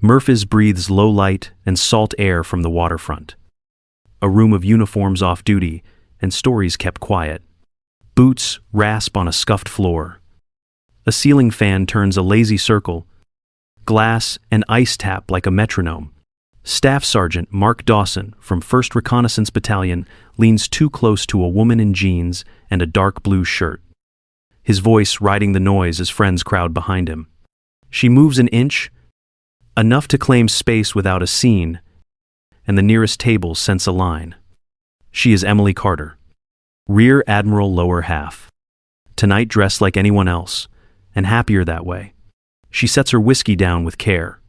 Murphys breathes low light and salt air from the waterfront. A room of uniforms off duty and stories kept quiet. Boots rasp on a scuffed floor. A ceiling fan turns a lazy circle. Glass and ice tap like a metronome. Staff Sergeant Mark Dawson from 1st Reconnaissance Battalion leans too close to a woman in jeans and a dark blue shirt. His voice riding the noise as friends crowd behind him. She moves an inch, enough to claim space without a scene, and the nearest table sense a line. She is Emily Carter, Rear Admiral lower half. Tonight dressed like anyone else, and happier that way. She sets her whiskey down with care.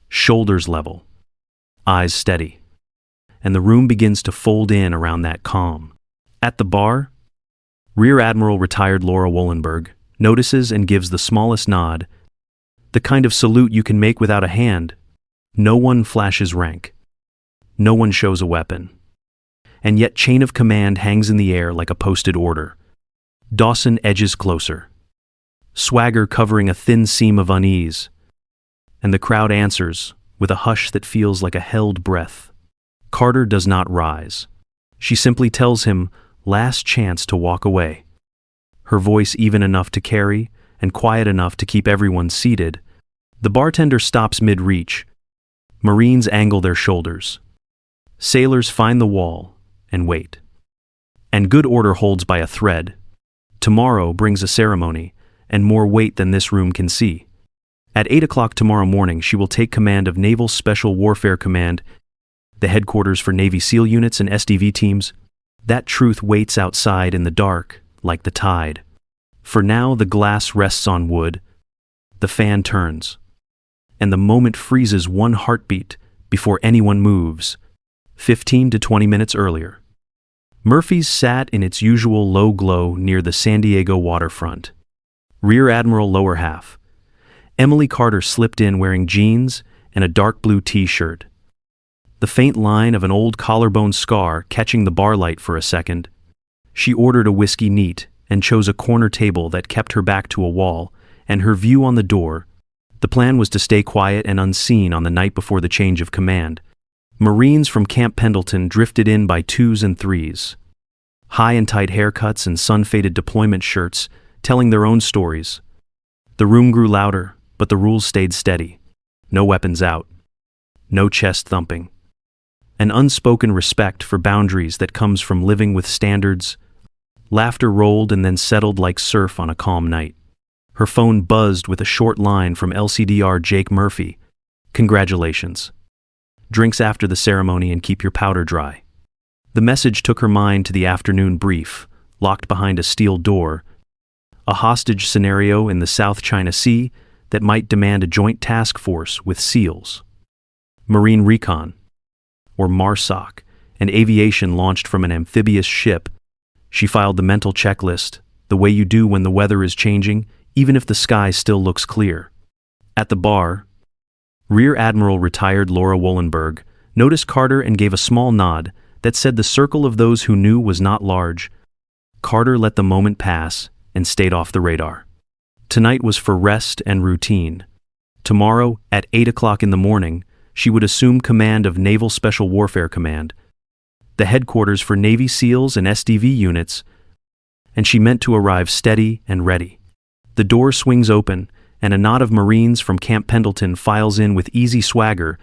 Shoulders level. Eyes steady. And the room begins to fold in around that calm. At the bar, Rear Admiral retired Laura Wollenberg notices and gives the smallest nod, the kind of salute you can make without a hand. No one flashes rank. No one shows a weapon. And yet chain of command hangs in the air like a posted order. Dawson edges closer. Swagger covering a thin seam of unease. And the crowd answers with a hush that feels like a held breath. Carter does not rise. She simply tells him, last chance to walk away. Her voice even enough to carry, and quiet enough to keep everyone seated. The bartender stops mid-reach. Marines angle their shoulders. Sailors find the wall and wait. And good order holds by a thread. Tomorrow brings a ceremony, and more weight than this room can see. At 8 o'clock tomorrow morning, she will take command of Naval Special Warfare Command, the headquarters for Navy SEAL units and SDV teams. That truth waits outside in the dark, like the tide. For now, the glass rests on wood. The fan turns. And the moment freezes one heartbeat before anyone moves, 15 to 20 minutes earlier. Murphy's sat in its usual low glow near the San Diego waterfront. Rear Admiral lower half. Emily Carter slipped in wearing jeans and a dark blue t-shirt. The faint line of an old collarbone scar catching the bar light for a second. She ordered a whiskey neat and chose a corner table that kept her back to a wall and her view on the door. The plan was to stay quiet and unseen on the night before the change of command. Marines from Camp Pendleton drifted in by twos and threes. High and tight haircuts and sun-faded deployment shirts, telling their own stories. The room grew louder, but the rules stayed steady. No weapons out. No chest thumping. An unspoken respect for boundaries that comes from living with standards. Laughter rolled and then settled like surf on a calm night. Her phone buzzed with a short line from LCDR Jake Murphy. Congratulations. Drinks after the ceremony and keep your powder dry. The message took her mind to the afternoon brief, locked behind a steel door. A hostage scenario in the South China Sea that might demand a joint task force with SEALs. Marine Recon, or MARSOC, and aviation launched from an amphibious ship. She filed the mental checklist, the way you do when the weather is changing, even if the sky still looks clear. At the bar, Rear Admiral retired Laura Wollenberg noticed Carter and gave a small nod that said the circle of those who knew was not large. Carter let the moment pass and stayed off the radar. Tonight was for rest and routine. Tomorrow, at 8 o'clock in the morning, she would assume command of Naval Special Warfare Command, the headquarters for Navy SEALs and SDV units, and she meant to arrive steady and ready. The door swings open, and a knot of Marines from Camp Pendleton files in with easy swagger,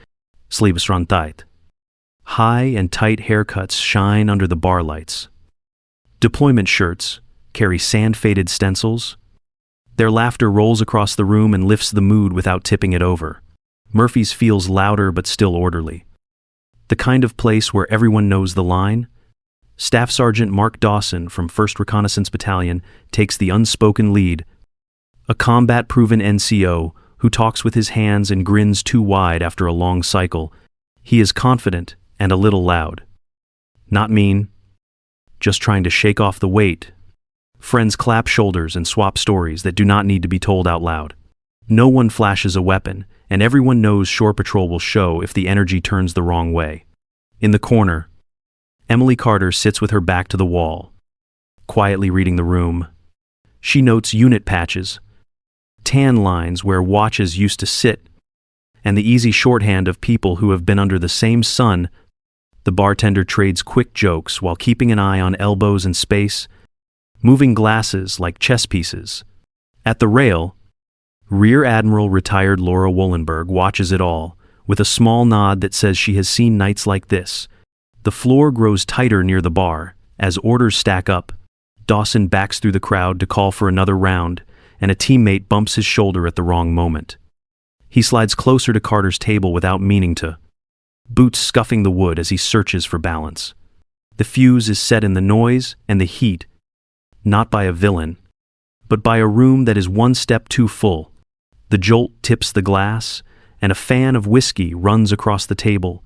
sleeves run tight. High and tight haircuts shine under the bar lights. Deployment shirts carry sand-faded stencils. Their laughter rolls across the room and lifts the mood without tipping it over. Murphy's feels louder but still orderly. The kind of place where everyone knows the line. Staff Sergeant Mark Dawson from 1st Reconnaissance Battalion takes the unspoken lead. A combat-proven NCO who talks with his hands and grins too wide after a long cycle. He is confident and a little loud. Not mean, just trying to shake off the weight. Friends clap shoulders and swap stories that do not need to be told out loud. No one flashes a weapon, and everyone knows shore patrol will show if the energy turns the wrong way. In the corner, Emily Carter sits with her back to the wall, quietly reading the room. She notes unit patches, tan lines where watches used to sit, and the easy shorthand of people who have been under the same sun. The bartender trades quick jokes while keeping an eye on elbows and space, moving glasses like chess pieces. At the rail, Rear Admiral retired Laura Wollenberg watches it all, with a small nod that says she has seen nights like this. The floor grows tighter near the bar, as orders stack up. Dawson backs through the crowd to call for another round, and a teammate bumps his shoulder at the wrong moment. He slides closer to Carter's table without meaning to, boots scuffing the wood as he searches for balance. The fuse is set in the noise and the heat, not by a villain, but by a room that is one step too full. The jolt tips the glass, and a fan of whiskey runs across the table.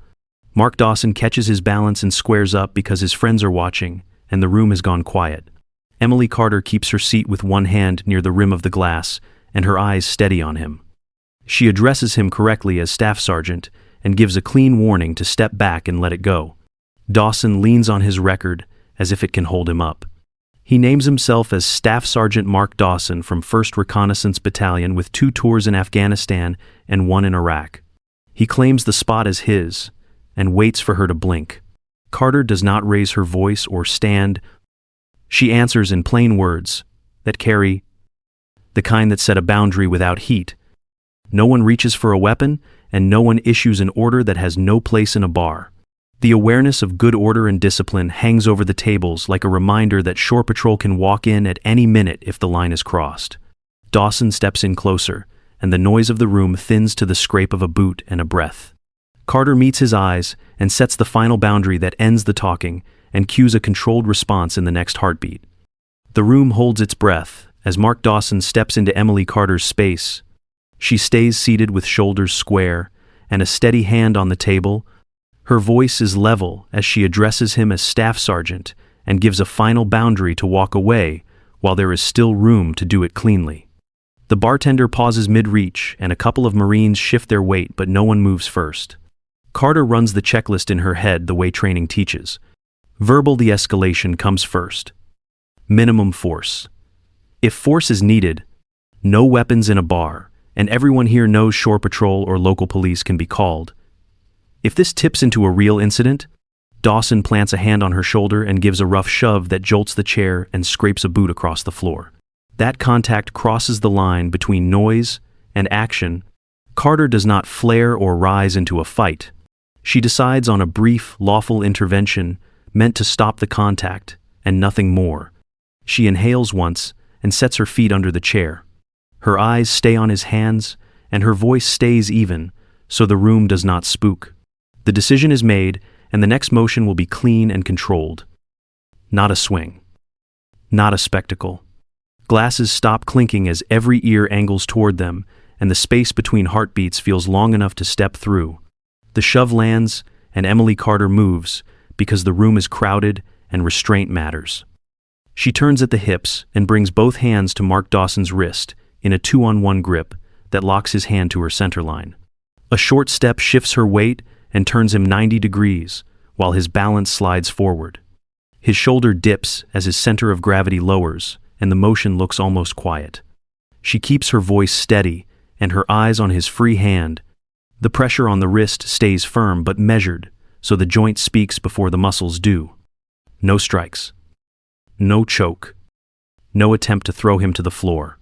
Mark Dawson catches his balance and squares up because his friends are watching, and the room has gone quiet. Emily Carter keeps her seat with one hand near the rim of the glass, and her eyes steady on him. She addresses him correctly as Staff Sergeant and gives a clean warning to step back and let it go. Dawson leans on his record as if it can hold him up. He names himself as Staff Sergeant Mark Dawson from 1st Reconnaissance Battalion with 2 tours in Afghanistan and 1 in Iraq. He claims the spot as his and waits for her to blink. Carter does not raise her voice or stand. She answers in plain words that carry the kind that set a boundary without heat. No one reaches for a weapon, and no one issues an order that has no place in a bar. The awareness of good order and discipline hangs over the tables like a reminder that Shore Patrol can walk in at any minute if the line is crossed. Dawson steps in closer, and the noise of the room thins to the scrape of a boot and a breath. Carter meets his eyes and sets the final boundary that ends the talking and cues a controlled response in the next heartbeat. The room holds its breath as Mark Dawson steps into Emily Carter's space. She stays seated with shoulders square and a steady hand on the table. Her voice is level as she addresses him as Staff Sergeant and gives a final boundary to walk away while there is still room to do it cleanly. The bartender pauses mid-reach and a couple of Marines shift their weight, but no one moves first. Carter runs the checklist in her head the way training teaches. Verbal de-escalation comes first. Minimum force. If force is needed, no weapons in a bar, and everyone here knows Shore Patrol or local police can be called. If this tips into a real incident, Dawson plants a hand on her shoulder and gives a rough shove that jolts the chair and scrapes a boot across the floor. That contact crosses the line between noise and action. Carter does not flare or rise into a fight. She decides on a brief, lawful intervention meant to stop the contact and nothing more. She inhales once and sets her feet under the chair. Her eyes stay on his hands and her voice stays even, so the room does not spook. The decision is made, and the next motion will be clean and controlled. Not a swing. Not a spectacle. Glasses stop clinking as every ear angles toward them, and the space between heartbeats feels long enough to step through. The shove lands, and Emily Carter moves, because the room is crowded and restraint matters. She turns at the hips and brings both hands to Mark Dawson's wrist in a 2-on-1 grip that locks his hand to her center line. A short step shifts her weight and turns him 90 degrees, while his balance slides forward. His shoulder dips as his center of gravity lowers, and the motion looks almost quiet. She keeps her voice steady and her eyes on his free hand. The pressure on the wrist stays firm but measured, so the joint speaks before the muscles do. No strikes. No choke. No attempt to throw him to the floor.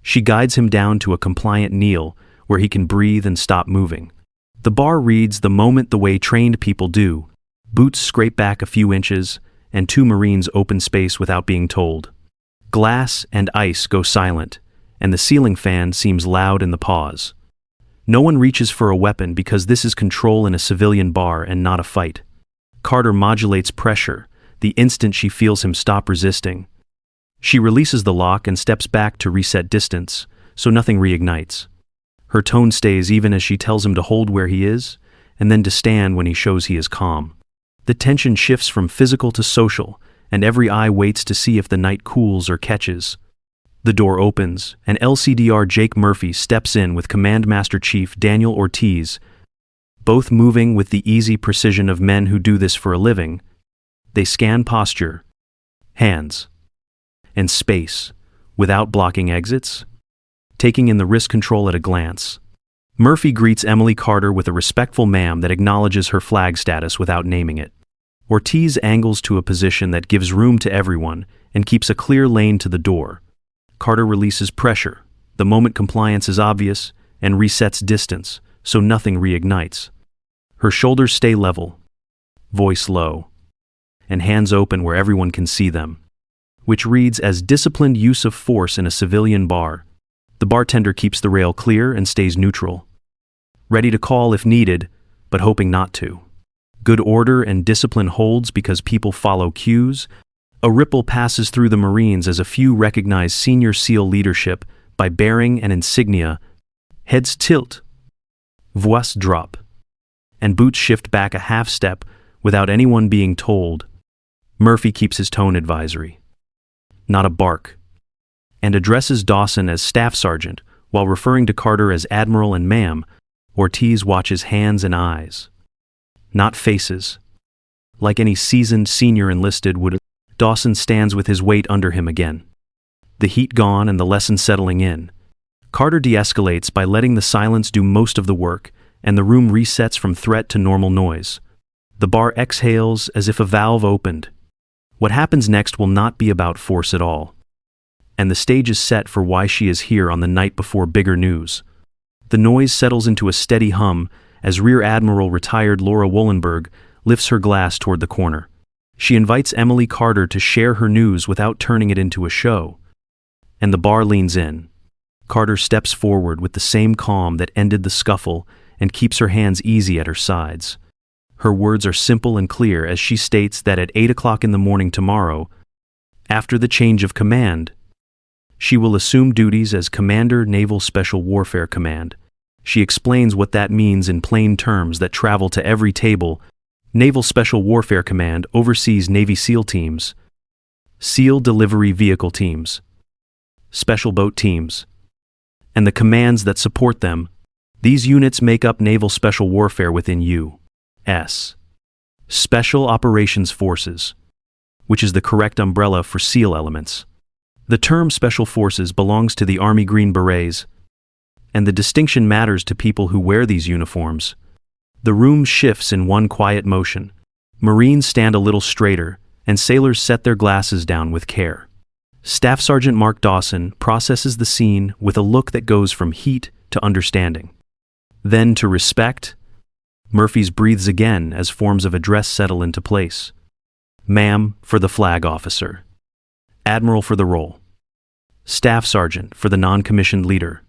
She guides him down to a compliant kneel where he can breathe and stop moving. The bar reads the moment the way trained people do. Boots scrape back a few inches, and 2 Marines open space without being told. Glass and ice go silent, and the ceiling fan seems loud in the pause. No one reaches for a weapon because this is control in a civilian bar and not a fight. Carter modulates pressure the instant she feels him stop resisting. She releases the lock and steps back to reset distance, so nothing reignites. Her tone stays even as she tells him to hold where he is, and then to stand when he shows he is calm. The tension shifts from physical to social, and every eye waits to see if the night cools or catches. The door opens, and LCDR Jake Murphy steps in with Command Master Chief Daniel Ortiz, both moving with the easy precision of men who do this for a living. They scan posture, hands, and space, without blocking exits, taking in the wrist control at a glance. Murphy greets Emily Carter with a respectful ma'am that acknowledges her flag status without naming it. Ortiz angles to a position that gives room to everyone and keeps a clear lane to the door. Carter releases pressure. The moment compliance is obvious and resets distance, so nothing reignites. Her shoulders stay level, voice low, and hands open where everyone can see them, which reads as disciplined use of force in a civilian bar. The bartender keeps the rail clear and stays neutral, ready to call if needed, but hoping not to. Good order and discipline holds because people follow cues. A ripple passes through the Marines as a few recognize senior SEAL leadership by bearing and insignia. Heads tilt, voix drop, and boots shift back a half step without anyone being told. Murphy keeps his tone advisory, not a bark, and addresses Dawson as Staff Sergeant while referring to Carter as Admiral and Ma'am. Ortiz watches hands and eyes, not faces. Like any seasoned senior enlisted would, Dawson stands with his weight under him again. The heat gone and the lesson settling in. Carter de-escalates by letting the silence do most of the work, and the room resets from threat to normal noise. The bar exhales as if a valve opened. What happens next will not be about force at all. And the stage is set for why she is here on the night before bigger news. The noise settles into a steady hum as Rear Admiral retired Laura Wollenberg lifts her glass toward the corner. She invites Emily Carter to share her news without turning it into a show. And the bar leans in. Carter steps forward with the same calm that ended the scuffle and keeps her hands easy at her sides. Her words are simple and clear as she states that at 8 o'clock in the morning tomorrow, after the change of command, she will assume duties as Commander, Naval Special Warfare Command. She explains what that means in plain terms that travel to every table. Naval Special Warfare Command oversees Navy SEAL teams, SEAL delivery vehicle teams, special boat teams, and the commands that support them. These units make up Naval Special Warfare within U.S. Special Operations Forces, which is the correct umbrella for SEAL elements. The term Special Forces belongs to the Army Green Berets, and the distinction matters to people who wear these uniforms. The room shifts in one quiet motion. Marines stand a little straighter, and sailors set their glasses down with care. Staff Sergeant Mark Dawson processes the scene with a look that goes from heat to understanding. Then to respect. Murphy's breathes again as forms of address settle into place. Ma'am for the flag officer. Admiral for the role. Staff Sergeant for the non-commissioned leader.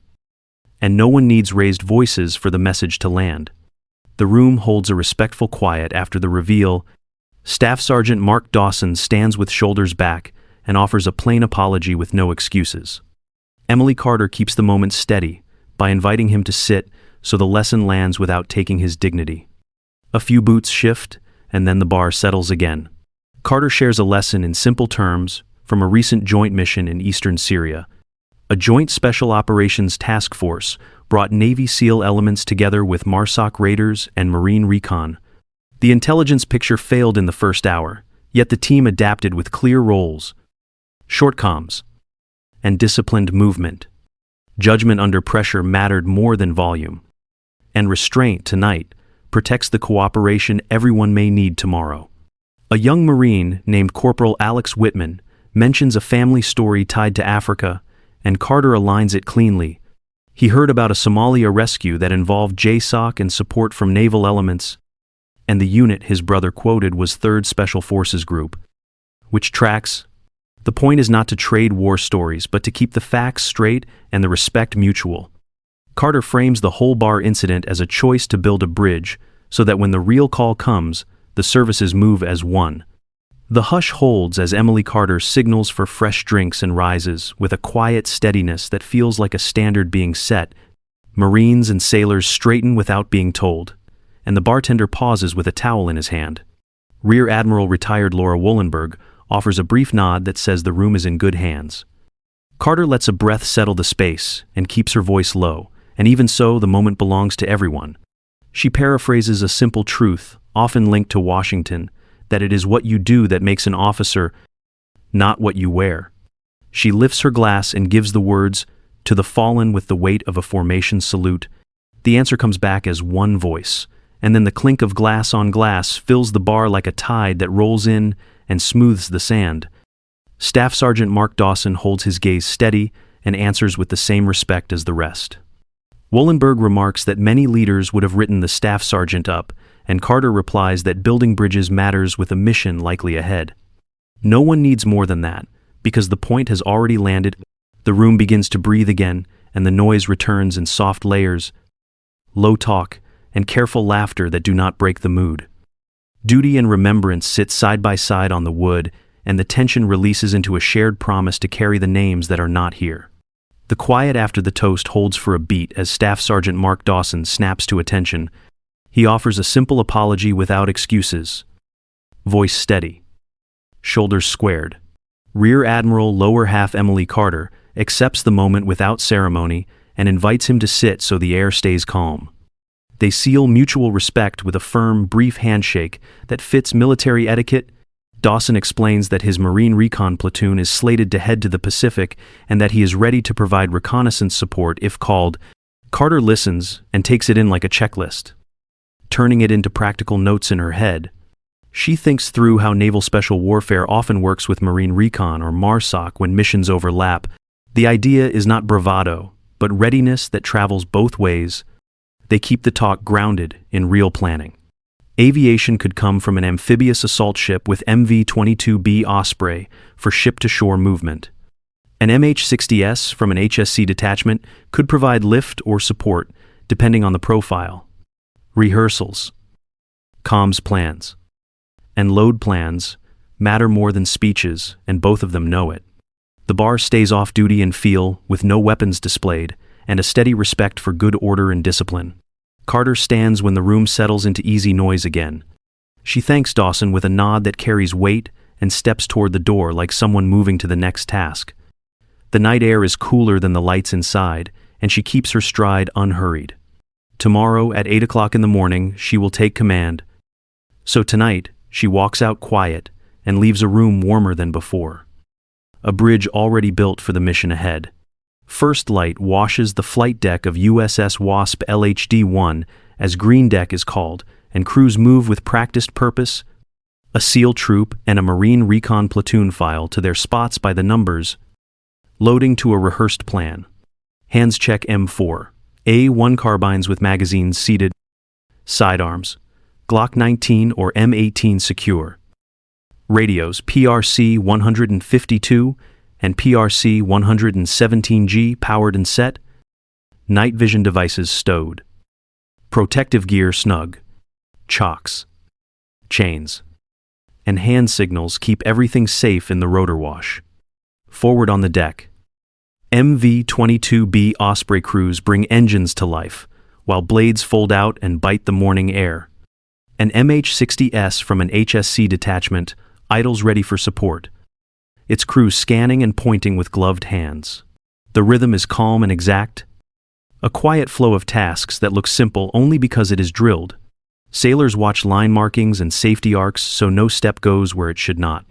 And no one needs raised voices for the message to land. The room holds a respectful quiet after the reveal. Staff Sergeant Mark Dawson stands with shoulders back and offers a plain apology with no excuses. Emily Carter keeps the moment steady by inviting him to sit so the lesson lands without taking his dignity. A few boots shift, and then the bar settles again. Carter shares a lesson in simple terms from a recent joint mission in eastern Syria. A joint special operations task force brought Navy SEAL elements together with MARSOC raiders and Marine Recon. The intelligence picture failed in the first hour, yet the team adapted with clear roles, short comms, and disciplined movement. Judgment under pressure mattered more than volume. And restraint tonight protects the cooperation everyone may need tomorrow. A young Marine named Corporal Alex Whitman mentions a family story tied to Africa, and Carter aligns it cleanly. He heard about a Somalia rescue that involved JSOC and support from naval elements, and the unit his brother quoted was 3rd Special Forces Group, which tracks. The point is not to trade war stories, but to keep the facts straight and the respect mutual. Carter frames the whole bar incident as a choice to build a bridge so that when the real call comes, the services move as one. The hush holds as Emily Carter signals for fresh drinks and rises with a quiet steadiness that feels like a standard being set. Marines and sailors straighten without being told, and the bartender pauses with a towel in his hand. Rear Admiral retired Laura Wollenberg offers a brief nod that says the room is in good hands. Carter lets a breath settle the space and keeps her voice low, and even so, the moment belongs to everyone. She paraphrases a simple truth, often linked to Washington, that it is what you do that makes an officer, not what you wear. She lifts her glass and gives the words, "To the fallen with the weight of a formation salute," The answer comes back as one voice, and then the clink of glass on glass fills the bar like a tide that rolls in and smooths the sand. Staff Sergeant Mark Dawson holds his gaze steady and answers with the same respect as the rest. Wollenberg remarks that many leaders would have written the staff sergeant up, and Carter replies that building bridges matters with a mission likely ahead. No one needs more than that, because the point has already landed. The room begins to breathe again, and the noise returns in soft layers, low talk, and careful laughter that do not break the mood. Duty and remembrance sit side by side on the wood, and the tension releases into a shared promise to carry the names that are not here. The quiet after the toast holds for a beat as Staff Sergeant Mark Dawson snaps to attention. He offers a simple apology without excuses. Voice steady. Shoulders squared. Rear Admiral Lower Half Emily Carter accepts the moment without ceremony and invites him to sit so the air stays calm. They seal mutual respect with a firm, brief handshake that fits military etiquette. Dawson explains that his Marine Recon platoon is slated to head to the Pacific and that he is ready to provide reconnaissance support if called. Carter listens and takes it in like a checklist, turning it into practical notes in her head. She thinks through how Naval Special Warfare often works with Marine Recon or MARSOC when missions overlap. The idea is not bravado, but readiness that travels both ways. They keep the talk grounded in real planning. Aviation could come from an amphibious assault ship with MV-22B Osprey for ship-to-shore movement. An MH-60S from an HSC detachment could provide lift or support, depending on the profile. Rehearsals, comms plans, and load plans matter more than speeches, and both of them know it. The bar stays off-duty in feel, with no weapons displayed, and a steady respect for good order and discipline. Carter stands when the room settles into easy noise again. She thanks Dawson with a nod that carries weight and steps toward the door like someone moving to the next task. The night air is cooler than the lights inside, and she keeps her stride unhurried. Tomorrow at 8 o'clock in the morning, she will take command. So tonight, she walks out quiet and leaves a room warmer than before. A bridge already built for the mission ahead. First light washes the flight deck of USS Wasp LHD-1, as Green Deck is called, and crews move with practiced purpose. A SEAL troop and a Marine Recon platoon file to their spots by the numbers. Loading to a rehearsed plan. Hands check M4. A1 carbines with magazines seated. Sidearms. Glock 19 or M18 secure. Radios PRC 152 and PRC 117G powered and set. Night vision devices stowed. Protective gear snug. Chocks. Chains. And hand signals keep everything safe in the rotor wash. Forward on the deck. MV-22B Osprey crews bring engines to life, while blades fold out and bite the morning air. An MH-60S from an HSC detachment idles ready for support, its crew scanning and pointing with gloved hands. The rhythm is calm and exact, a quiet flow of tasks that looks simple only because it is drilled. Sailors watch line markings and safety arcs so no step goes where it should not.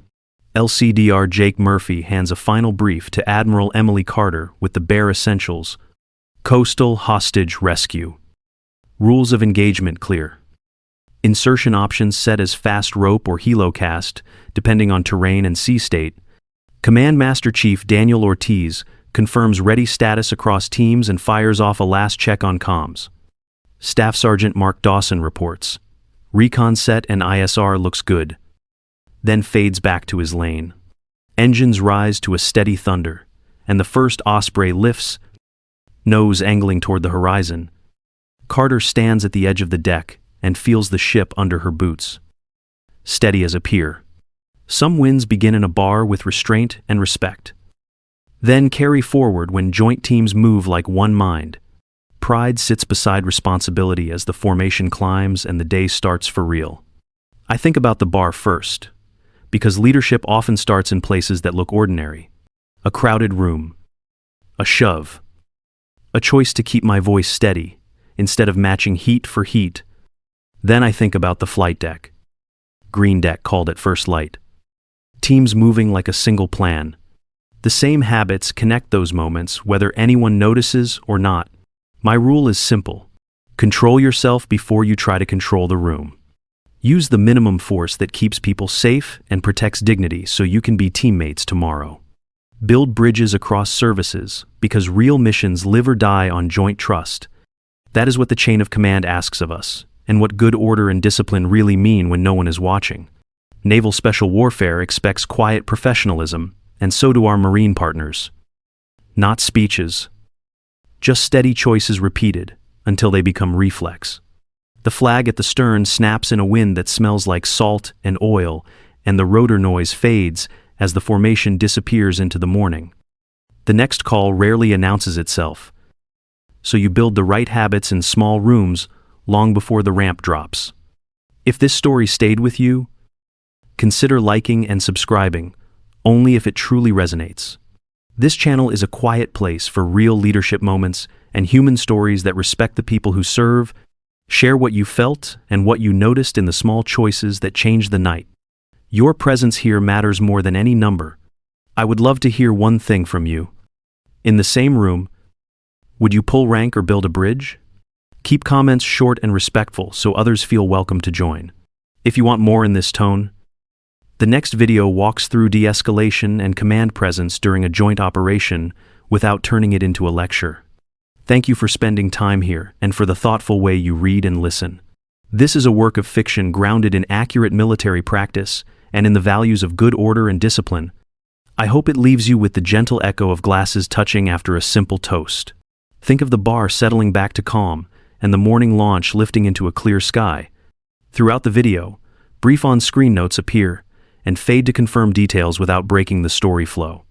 LCDR Jake Murphy hands a final brief to Admiral Emily Carter with the bare essentials. Coastal hostage rescue. Rules of engagement clear. Insertion options set as fast rope or helocast, depending on terrain and sea state. Command Master Chief Daniel Ortiz confirms ready status across teams and fires off a last check on comms. Staff Sergeant Mark Dawson reports. Recon set and ISR looks good. Then fades back to his lane. Engines rise to a steady thunder, and the first Osprey lifts, nose angling toward the horizon. Carter stands at the edge of the deck and feels the ship under her boots. Steady as a pier. Some wins begin in a bar with restraint and respect. Then carry forward when joint teams move like one mind. Pride sits beside responsibility as the formation climbs and the day starts for real. I think about the bar first, because leadership often starts in places that look ordinary. A crowded room. A shove. A choice to keep my voice steady, instead of matching heat for heat. Then I think about the flight deck. Green Deck called it first light. Teams moving like a single plan. The same habits connect those moments whether anyone notices or not. My rule is simple. Control yourself before you try to control the room. Use the minimum force that keeps people safe and protects dignity so you can be teammates tomorrow. Build bridges across services, because real missions live or die on joint trust. That is what the chain of command asks of us, and what good order and discipline really mean when no one is watching. Naval Special Warfare expects quiet professionalism, and so do our Marine partners. Not speeches. Just steady choices repeated until they become reflex. The flag at the stern snaps in a wind that smells like salt and oil, and the rotor noise fades as the formation disappears into the morning. The next call rarely announces itself, so you build the right habits in small rooms long before the ramp drops. If this story stayed with you, consider liking and subscribing, only if it truly resonates. This channel is a quiet place for real leadership moments and human stories that respect the people who serve. Share what you felt and what you noticed in the small choices that changed the night. Your presence here matters more than any number. I would love to hear one thing from you. In the same room, would you pull rank or build a bridge? Keep comments short and respectful so others feel welcome to join. If you want more in this tone, the next video walks through de-escalation and command presence during a joint operation without turning it into a lecture. Thank you for spending time here and for the thoughtful way you read and listen. This is a work of fiction grounded in accurate military practice and in the values of good order and discipline. I hope it leaves you with the gentle echo of glasses touching after a simple toast. Think of the bar settling back to calm and the morning launch lifting into a clear sky. Throughout the video, brief on-screen notes appear and fade to confirm details without breaking the story flow.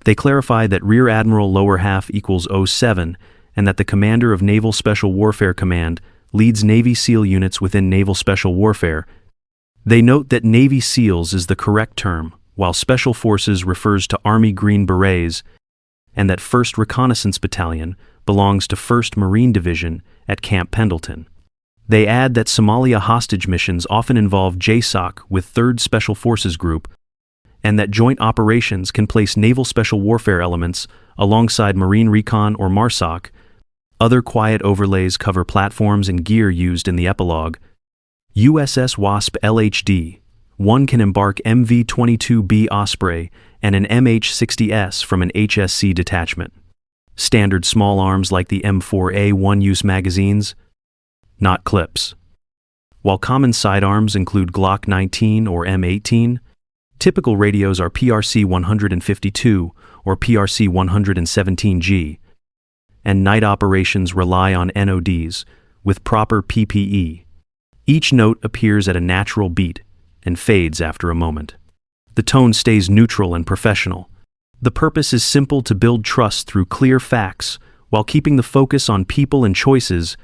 They clarify that Rear Admiral lower half equals 07 and that the commander of Naval Special Warfare Command leads Navy SEAL units within Naval Special Warfare. They note that Navy SEALs is the correct term, while Special Forces refers to Army Green Berets, and that 1st Reconnaissance Battalion belongs to 1st Marine Division at Camp Pendleton. They add that Somalia hostage missions often involve JSOC with 3rd Special Forces Group, and that joint operations can place Naval Special Warfare elements alongside Marine Recon or MARSOC. Other quiet overlays cover platforms and gear used in the epilogue. USS Wasp LHD. One can embark MV-22B Osprey and an MH-60S from an HSC detachment. Standard small arms like the M4A one-use magazines, not clips. While common sidearms include Glock 19 or M18, typical radios are PRC-152 or PRC-117G, and night operations rely on NODs with proper PPE. Each note appears at a natural beat and fades after a moment. The tone stays neutral and professional. The purpose is simple: to build trust through clear facts while keeping the focus on people and choices